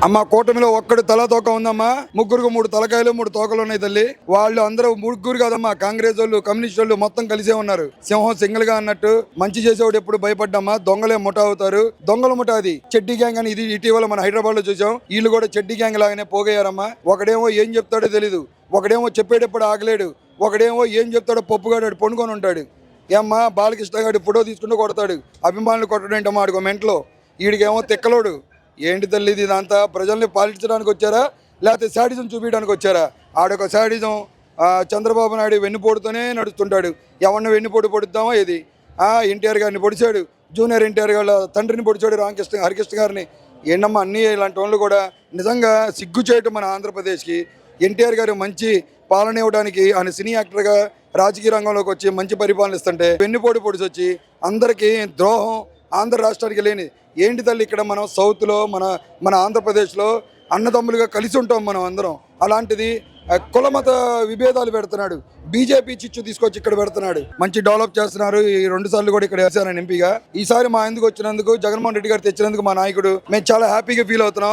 అమ్మ కూటమిలో ఒక్కడు తల తోక ఉందమ్మా. ముగ్గురికి 3 తలకాయలు 3 తోకలు ఉన్నాయి తల్లి. వాళ్ళు అందరూ ముగ్గురు కాదమ్మా, కాంగ్రెస్ వాళ్ళు కమ్యూనిస్ట్ వాళ్ళు మొత్తం కలిసే ఉన్నారు. సింహం సింగిల్ గా అన్నట్టు. మంచి చేసేవాడు ఎప్పుడు భయపడ్డమ్మా. దొంగలే ముఠా అవుతారు. దొంగల ముఠా అది. చెడ్డీ గ్యాంగ్ అని ఇది ఇటీవల మన హైదరాబాద్ లో చూసాం. వీళ్ళు కూడా చెడ్డీ గ్యాంగ్ లాగానే పోగయ్యారమ్మా. ఒకడేమో ఏం చెప్తాడో తెలీదు, ఒకడేమో చెప్పేటప్పుడు ఆగలేడు, ఒకడేమో ఏం చెప్తాడో పప్పుగాడు పండుకొని ఉంటాడు. ఏమ్మా బాలకృష్ణ గారి ఫోటో తీసుకుంటూ కొడతాడు. అభిమానులు కొట్టడం ఏంటమ్మా ఆడికో మెంట్లో. వీడికేమో తిక్కలోడు. ఏంటి తల్లి ఇదంతా? ప్రజల్ని పాలించడానికి వచ్చారా లేకపోతే శాడిజం చూపించడానికి వచ్చారా? ఆడొక శాడిజం. చంద్రబాబు నాయుడు వెన్నుపోటుతోనే నడుస్తుంటాడు. ఎవరిని వెన్నుపోటు పొడుద్దామో ఇది. ఎన్టీఆర్ గారిని పొడిచాడు, జూనియర్ ఎన్టీఆర్ గారి తండ్రిని పొడిచాడు, హరికృష్ణ గారిని. ఏంటమ్మా అన్నీ ఇలాంటి వాళ్ళు కూడా నిజంగా సిగ్గు చేయటం మన ఆంధ్రప్రదేశ్కి. ఎన్టీఆర్ గారు మంచి పాలన ఇవ్వడానికి ఆయన సినీ యాక్టర్గా రాజకీయ రంగంలోకి వచ్చి మంచి పరిపాలన ఇస్తుంటే వెన్నుపోటు పొడిచి వచ్చి అందరికీ ద్రోహం ఆంధ్ర రాష్ట్రానికి లేని ఏంటి తల్లి? ఇక్కడ మనం సౌత్లో మన ఆంధ్రప్రదేశ్లో అన్నదమ్ములుగా కలిసి ఉంటాం మనం అందరం. అలాంటిది కులమత విభేదాలు పెడుతున్నాడు. బీజేపీ చిచ్చు తీసుకొచ్చి ఇక్కడ పెడుతున్నాడు. మంచి డెవలప్ చేస్తున్నారు. ఈ 2 సార్లు కూడా ఇక్కడ వేసాను ఎంపీగా. ఈసారి మా ఎందుకు వచ్చినందుకు, జగన్మోహన్ రెడ్డి గారు తెచ్చినందుకు మా నాయకుడు మేము చాలా హ్యాపీగా ఫీల్ అవుతున్నాం.